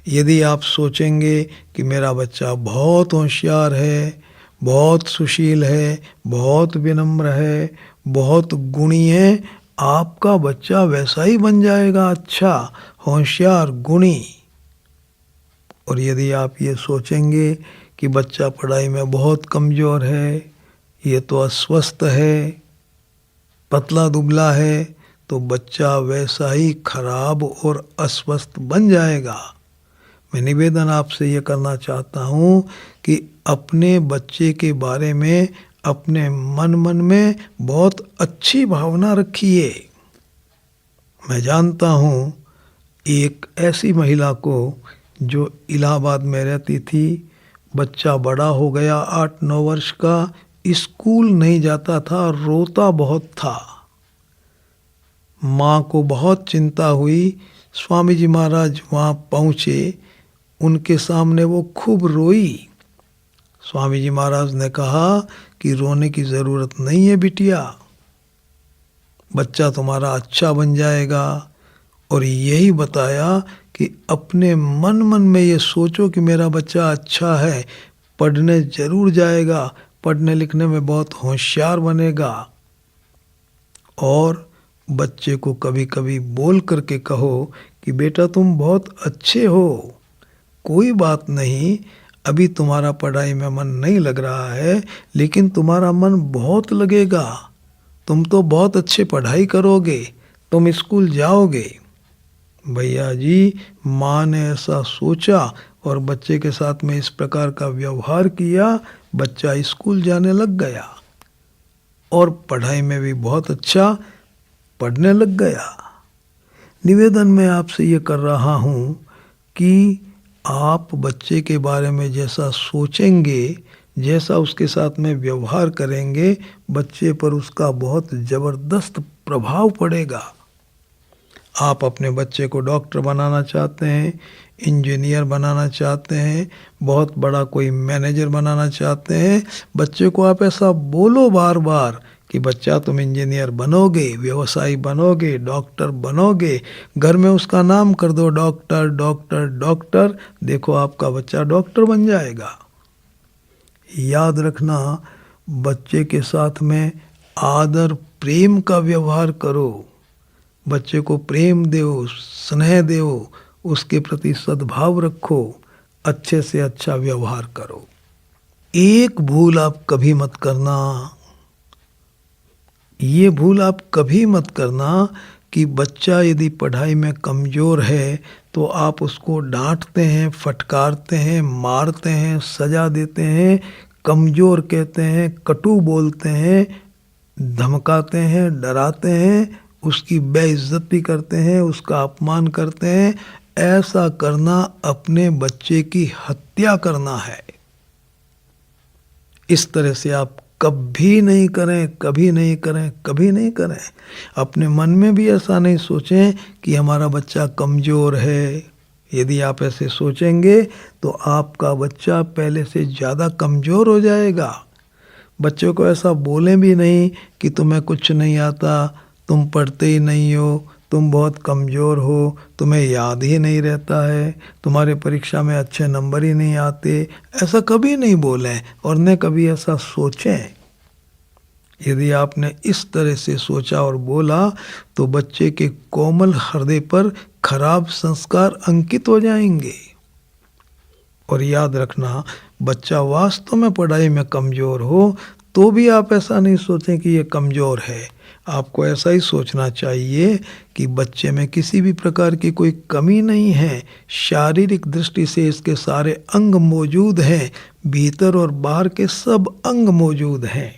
यदि आप सोचेंगे कि मेरा बच्चा बहुत होशियार है, बहुत सुशील है, बहुत विनम्र है, बहुत गुणी है, आपका बच्चा वैसा ही बन जाएगा, अच्छा, होशियार, गुणी। और यदि आप ये सोचेंगे कि बच्चा पढ़ाई में बहुत कमज़ोर है, ये तो अस्वस्थ है, पतला दुबला है, तो बच्चा वैसा ही खराब और अस्वस्थ बन जाएगा। मैं निवेदन आपसे ये करना चाहता हूँ कि अपने बच्चे के बारे में अपने मन में बहुत अच्छी भावना रखिए। मैं जानता हूँ एक ऐसी महिला को जो इलाहाबाद में रहती थी, बच्चा बड़ा हो गया 8-9 वर्ष का, स्कूल नहीं जाता था, रोता बहुत था। माँ को बहुत चिंता हुई। स्वामी जी महाराज वहाँ पहुँचे, उनके सामने वो खूब रोई। स्वामी जी महाराज ने कहा कि रोने की ज़रूरत नहीं है बिटिया, बच्चा तुम्हारा अच्छा बन जाएगा। और यही बताया कि अपने मन में ये सोचो कि मेरा बच्चा अच्छा है, पढ़ने ज़रूर जाएगा, पढ़ने लिखने में बहुत होशियार बनेगा। और बच्चे को कभी कभी बोल करके कहो कि बेटा तुम बहुत अच्छे हो, कोई बात नहीं, अभी तुम्हारा पढ़ाई में मन नहीं लग रहा है, लेकिन तुम्हारा मन बहुत लगेगा, तुम तो बहुत अच्छे पढ़ाई करोगे, तुम स्कूल जाओगे। भैया जी, माँ ने ऐसा सोचा और बच्चे के साथ में इस प्रकार का व्यवहार किया, बच्चा स्कूल जाने लग गया और पढ़ाई में भी बहुत अच्छा पढ़ने लग गया। निवेदन मैं आपसे ये कर रहा हूँ कि आप बच्चे के बारे में जैसा सोचेंगे, जैसा उसके साथ में व्यवहार करेंगे, बच्चे पर उसका बहुत ज़बरदस्त प्रभाव पड़ेगा। आप अपने बच्चे को डॉक्टर बनाना चाहते हैं, इंजीनियर बनाना चाहते हैं, बहुत बड़ा कोई मैनेजर बनाना चाहते हैं, बच्चे को आप ऐसा बोलो बार बार कि बच्चा तुम इंजीनियर बनोगे, व्यवसायी बनोगे, डॉक्टर बनोगे। घर में उसका नाम कर दो डॉक्टर डॉक्टर डॉक्टर, देखो आपका बच्चा डॉक्टर बन जाएगा। याद रखना, बच्चे के साथ में आदर प्रेम का व्यवहार करो, बच्चे को प्रेम दो, स्नेह दो, उसके प्रति सद्भाव रखो, अच्छे से अच्छा व्यवहार करो। एक भूल आप कभी मत करना, ये भूल आप कभी मत करना कि बच्चा यदि पढ़ाई में कमज़ोर है तो आप उसको डांटते हैं, फटकारते हैं, मारते हैं, सजा देते हैं, कमज़ोर कहते हैं, कटु बोलते हैं, धमकाते हैं, डराते हैं, उसकी बेइज्जती करते हैं, उसका अपमान करते हैं। ऐसा करना अपने बच्चे की हत्या करना है। इस तरह से आप कभी नहीं करें, कभी नहीं करें, कभी नहीं करें। अपने मन में भी ऐसा नहीं सोचें कि हमारा बच्चा कमज़ोर है। यदि आप ऐसे सोचेंगे तो आपका बच्चा पहले से ज़्यादा कमज़ोर हो जाएगा। बच्चों को ऐसा बोलें भी नहीं कि तुम्हें कुछ नहीं आता, तुम पढ़ते ही नहीं हो, तुम बहुत कमज़ोर हो, तुम्हें याद ही नहीं रहता है, तुम्हारे परीक्षा में अच्छे नंबर ही नहीं आते। ऐसा कभी नहीं बोलें और न कभी ऐसा सोचें। यदि आपने इस तरह से सोचा और बोला तो बच्चे के कोमल हृदय पर खराब संस्कार अंकित हो जाएंगे। और याद रखना, बच्चा वास्तव में पढ़ाई में कमज़ोर हो तो भी आप ऐसा नहीं सोचें कि ये कमज़ोर है। आपको ऐसा ही सोचना चाहिए कि बच्चे में किसी भी प्रकार की कोई कमी नहीं है। शारीरिक दृष्टि से इसके सारे अंग मौजूद हैं, भीतर और बाहर के सब अंग मौजूद हैं।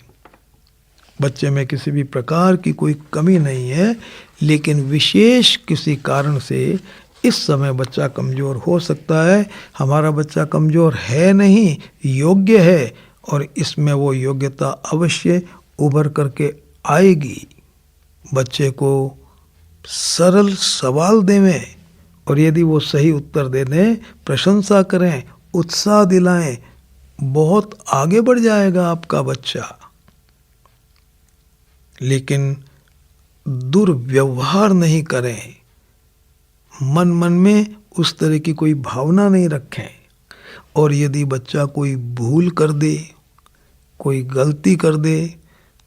बच्चे में किसी भी प्रकार की कोई कमी नहीं है, लेकिन विशेष किसी कारण से इस समय बच्चा कमज़ोर हो सकता है। हमारा बच्चा कमज़ोर है नहीं, योग्य है, और इसमें वो योग्यता अवश्य उभर करके आएगी। बच्चे को सरल सवाल देवें और यदि वो सही उत्तर दे दें, प्रशंसा करें, उत्साह दिलाएं, बहुत आगे बढ़ जाएगा आपका बच्चा। लेकिन दुर्व्यवहार नहीं करें, मन मन में उस तरह की कोई भावना नहीं रखें। और यदि बच्चा कोई भूल कर दे, कोई गलती कर दे,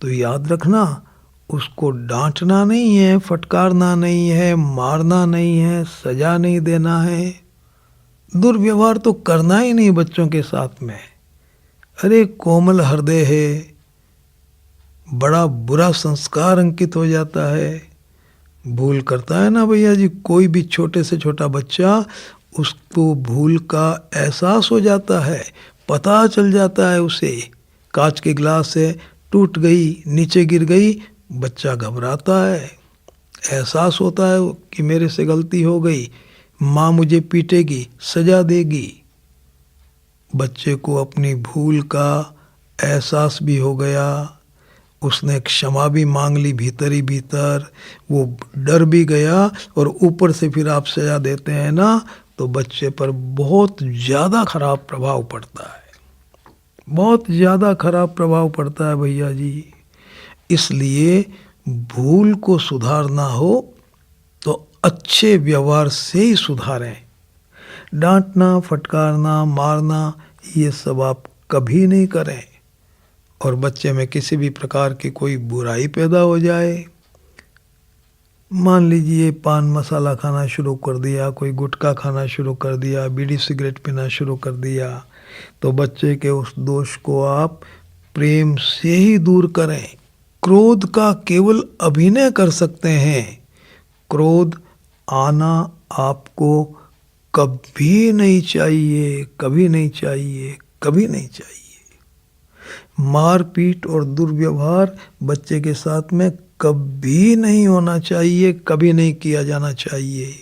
तो याद रखना, उसको डांटना नहीं है, फटकारना नहीं है, मारना नहीं है, सजा नहीं देना है। दुर्व्यवहार तो करना ही नहीं बच्चों के साथ में। अरे कोमल हृदय है, बड़ा बुरा संस्कार अंकित हो जाता है। भूल करता है ना भैया जी, कोई भी छोटे से छोटा बच्चा, उसको भूल का एहसास हो जाता है, पता चल जाता है उसे। कांच के गिलास से टूट गई, नीचे गिर गई, बच्चा घबराता है, एहसास होता है कि मेरे से गलती हो गई, माँ मुझे पीटेगी, सजा देगी। बच्चे को अपनी भूल का एहसास भी हो गया, उसने क्षमा भी मांग ली भीतर ही भीतर, वो डर भी गया, और ऊपर से फिर आप सजा देते हैं ना, तो बच्चे पर बहुत ज़्यादा खराब प्रभाव पड़ता है, बहुत ज़्यादा खराब प्रभाव पड़ता है भैया जी। इसलिए भूल को सुधारना हो तो अच्छे व्यवहार से ही सुधारें। डांटना, फटकारना, मारना, ये सब आप कभी नहीं करें। और बच्चे में किसी भी प्रकार की कोई बुराई पैदा हो जाए, मान लीजिए पान मसाला खाना शुरू कर दिया, कोई गुटखा खाना शुरू कर दिया, बीड़ी सिगरेट पीना शुरू कर दिया, तो बच्चे के उस दोष को आप प्रेम से ही दूर करें। क्रोध का केवल अभिनय कर सकते हैं। क्रोध आना आपको कभी नहीं चाहिए, कभी नहीं चाहिए, कभी नहीं चाहिए। मारपीट और दुर्व्यवहार बच्चे के साथ में कभी नहीं होना चाहिए, कभी नहीं किया जाना चाहिए।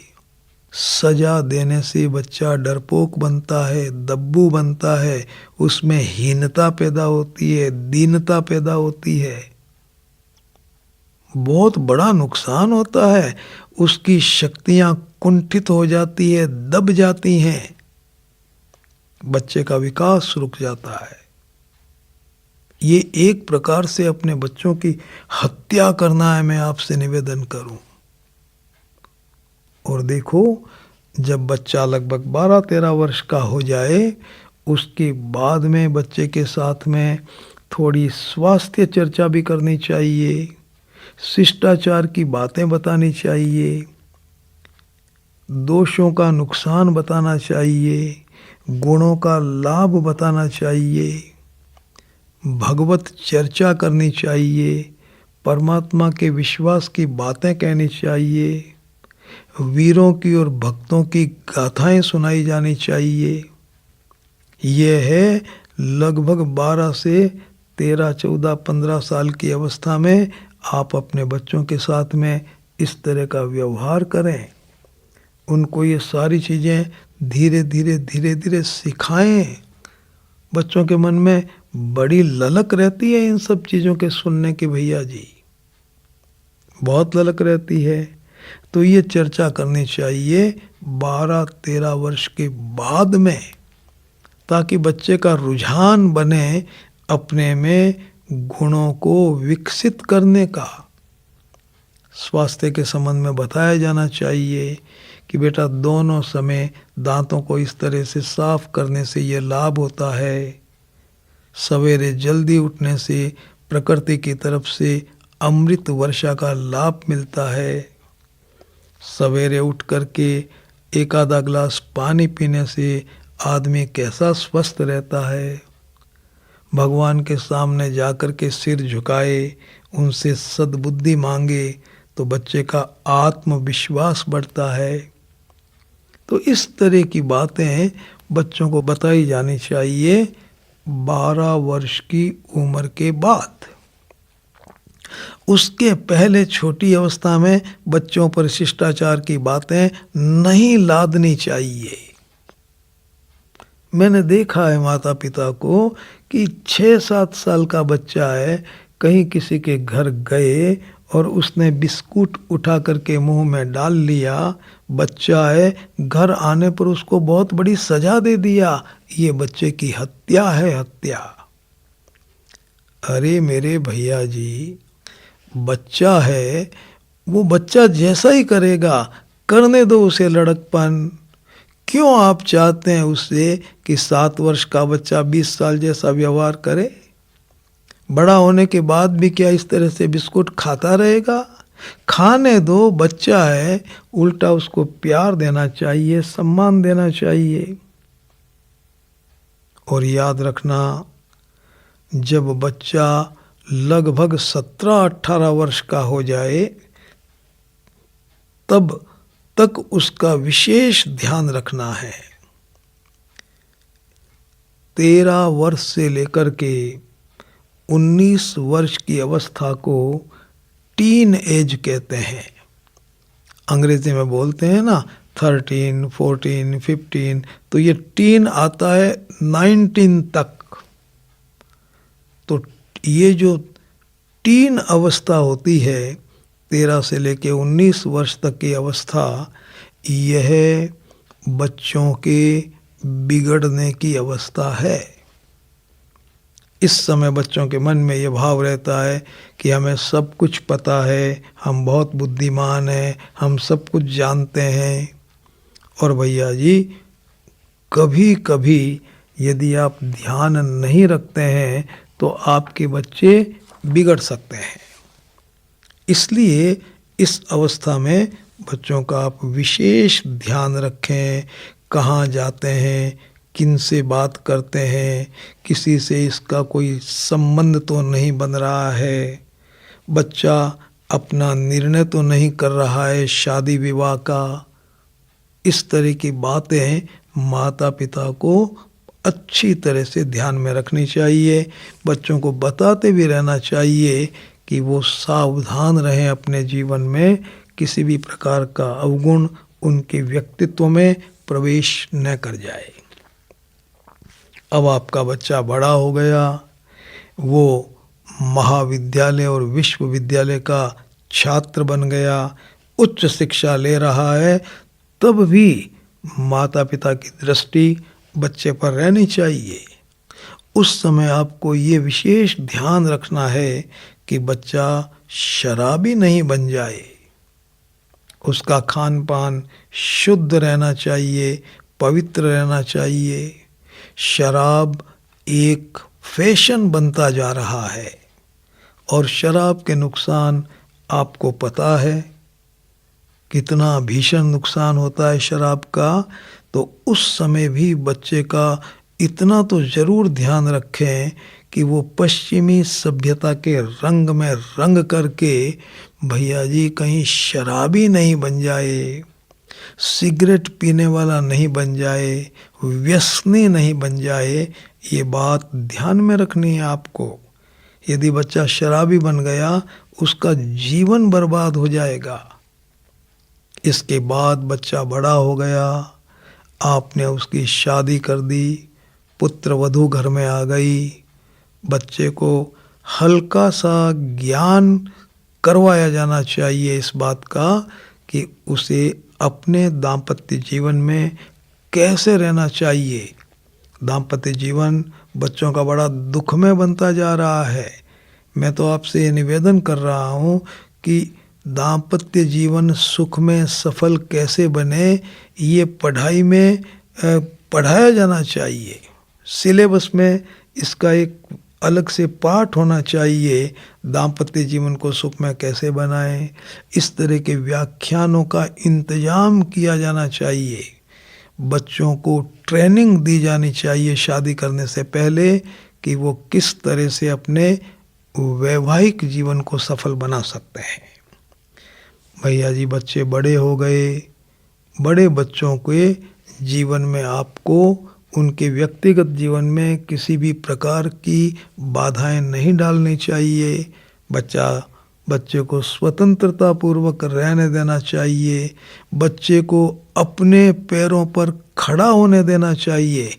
सजा देने से बच्चा डरपोक बनता है, दब्बू बनता है, उसमें हीनता पैदा होती है, दीनता पैदा होती है, बहुत बड़ा नुकसान होता है, उसकी शक्तियां कुंठित हो जाती है, दब जाती हैं, बच्चे का विकास रुक जाता है। ये एक प्रकार से अपने बच्चों की हत्या करना है, मैं आपसे निवेदन करूं। और देखो, जब बच्चा लगभग 12-13 वर्ष का हो जाए, उसके बाद में बच्चे के साथ में थोड़ी स्वास्थ्य चर्चा भी करनी चाहिए, शिष्टाचार की बातें बतानी चाहिए, दोषों का नुकसान बताना चाहिए, गुणों का लाभ बताना चाहिए, भगवत चर्चा करनी चाहिए, परमात्मा के विश्वास की बातें कहनी चाहिए, वीरों की और भक्तों की गाथाएं सुनाई जानी चाहिए। यह है लगभग 12 से 13, 14, 15 साल की अवस्था में आप अपने बच्चों के साथ में इस तरह का व्यवहार करें। उनको ये सारी चीज़ें धीरे धीरे सिखाएं। बच्चों के मन में बड़ी ललक रहती है इन सब चीज़ों के सुनने की भैया जी, बहुत ललक रहती है। तो ये चर्चा करनी चाहिए 12-13 वर्ष के बाद में, ताकि बच्चे का रुझान बने अपने में गुणों को विकसित करने का। स्वास्थ्य के संबंध में बताया जाना चाहिए कि बेटा दोनों समय दांतों को इस तरह से साफ करने से ये लाभ होता है। सवेरे जल्दी उठने से प्रकृति की तरफ से अमृत वर्षा का लाभ मिलता है। सवेरे उठ करके एक आधा ग्लास पानी पीने से आदमी कैसा स्वस्थ रहता है। भगवान के सामने जाकर के सिर झुकाए, उनसे सद्बुद्धि मांगे तो बच्चे का आत्मविश्वास बढ़ता है। तो इस तरह की बातें बच्चों को बताई जानी चाहिए 12 वर्ष की उम्र के बाद। उसके पहले छोटी अवस्था में बच्चों पर शिष्टाचार की बातें नहीं लादनी चाहिए। मैंने देखा है माता पिता को कि 6-7 साल का बच्चा है, कहीं किसी के घर गए और उसने बिस्कुट उठा करके मुंह में डाल लिया। बच्चा है, घर आने पर उसको बहुत बड़ी सजा दे दिया। ये बच्चे की हत्या है, हत्या। अरे मेरे भैया जी, बच्चा है, वो बच्चा जैसा ही करेगा, करने दो उसे लड़कपन। क्यों आप चाहते हैं उससे कि 7 वर्ष का बच्चा 20 साल जैसा व्यवहार करे? बड़ा होने के बाद भी क्या इस तरह से बिस्कुट खाता रहेगा? खाने दो, बच्चा है, उल्टा उसको प्यार देना चाहिए, सम्मान देना चाहिए। और याद रखना, जब बच्चा लगभग 17-18 वर्ष का हो जाए तब तक उसका विशेष ध्यान रखना है। 13 वर्ष से लेकर के 19 वर्ष की अवस्था को टीन एज कहते हैं। अंग्रेजी में बोलते हैं ना 13, 14, 15, तो ये टीन आता है 19 तक। तो ये जो टीन अवस्था होती है 13 से लेके 19 वर्ष तक की अवस्था, यह बच्चों के बिगड़ने की अवस्था है। इस समय बच्चों के मन में ये भाव रहता है कि हमें सब कुछ पता है, हम बहुत बुद्धिमान हैं, हम सब कुछ जानते हैं। और भैया जी, कभी कभी यदि आप ध्यान नहीं रखते हैं तो आपके बच्चे बिगड़ सकते हैं। इसलिए इस अवस्था में बच्चों का आप विशेष ध्यान रखें। कहाँ जाते हैं, किन से बात करते हैं, किसी से इसका कोई संबंध तो नहीं बन रहा है, बच्चा अपना निर्णय तो नहीं कर रहा है शादी विवाह का। इस तरह की बातें माता पिता को अच्छी तरह से ध्यान में रखनी चाहिए। बच्चों को बताते भी रहना चाहिए कि वो सावधान रहें अपने जीवन में, किसी भी प्रकार का अवगुण उनके व्यक्तित्व में प्रवेश न कर जाए। अब आपका बच्चा बड़ा हो गया, वो महाविद्यालय और विश्वविद्यालय का छात्र बन गया, उच्च शिक्षा ले रहा है, तब भी माता पिता की दृष्टि बच्चे पर रहनी चाहिए। उस समय आपको ये विशेष ध्यान रखना है कि बच्चा शराबी नहीं बन जाए। उसका खान पान शुद्ध रहना चाहिए, पवित्र रहना चाहिए। शराब एक फैशन बनता जा रहा है और शराब के नुकसान आपको पता है, कितना भीषण नुकसान होता है शराब का। तो उस समय भी बच्चे का इतना तो ज़रूर ध्यान रखें कि वो पश्चिमी सभ्यता के रंग में रंग करके भैया जी कहीं शराबी नहीं बन जाए, सिगरेट पीने वाला नहीं बन जाए, व्यसनी नहीं बन जाए। ये बात ध्यान में रखनी है आपको। यदि बच्चा शराबी बन गया, उसका जीवन बर्बाद हो जाएगा। इसके बाद बच्चा बड़ा हो गया, आपने उसकी शादी कर दी, पुत्र वधू घर में आ गई, बच्चे को हल्का सा ज्ञान करवाया जाना चाहिए इस बात का कि उसे अपने दाम्पत्य जीवन में कैसे रहना चाहिए। दाम्पत्य जीवन बच्चों का बड़ा दुखमय बनता जा रहा है। मैं तो आपसे ये निवेदन कर रहा हूँ कि दाम्पत्य जीवन सुख में सफल कैसे बने, ये पढ़ाई में पढ़ाया जाना चाहिए। सिलेबस में इसका एक अलग से पाठ होना चाहिए। दाम्पत्य जीवन को सुखमय कैसे बनाएं, इस तरह के व्याख्यानों का इंतजाम किया जाना चाहिए। बच्चों को ट्रेनिंग दी जानी चाहिए शादी करने से पहले कि वो किस तरह से अपने वैवाहिक जीवन को सफल बना सकते हैं। भैया जी, बच्चे बड़े हो गए। बड़े बच्चों के जीवन में आपको उनके व्यक्तिगत जीवन में किसी भी प्रकार की बाधाएं नहीं डालनी चाहिए। बच्चे को स्वतंत्रता पूर्वक रहने देना चाहिए। बच्चे को अपने पैरों पर खड़ा होने देना चाहिए।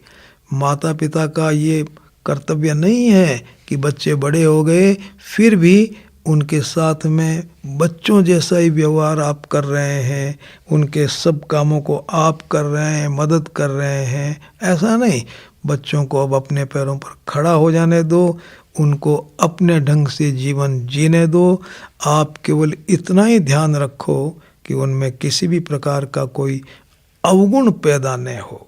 माता पिता का ये कर्तव्य नहीं है कि बच्चे बड़े हो गए फिर भी उनके साथ में बच्चों जैसा ही व्यवहार आप कर रहे हैं, उनके सब कामों को आप कर रहे हैं, मदद कर रहे हैं। ऐसा नहीं, बच्चों को अब अपने पैरों पर खड़ा हो जाने दो, उनको अपने ढंग से जीवन जीने दो। आप केवल इतना ही ध्यान रखो कि उनमें किसी भी प्रकार का कोई अवगुण पैदा न हो।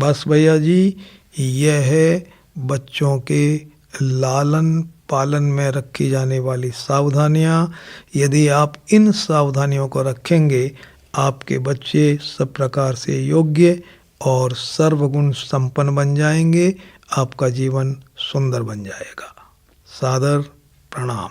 बस भैया जी, यह है बच्चों के लालन पालन में रखी जाने वाली सावधानियाँ। यदि आप इन सावधानियों को रखेंगे, आपके बच्चे सब प्रकार से योग्य और सर्वगुण संपन्न बन जाएंगे। आपका जीवन सुंदर बन जाएगा। सादर प्रणाम।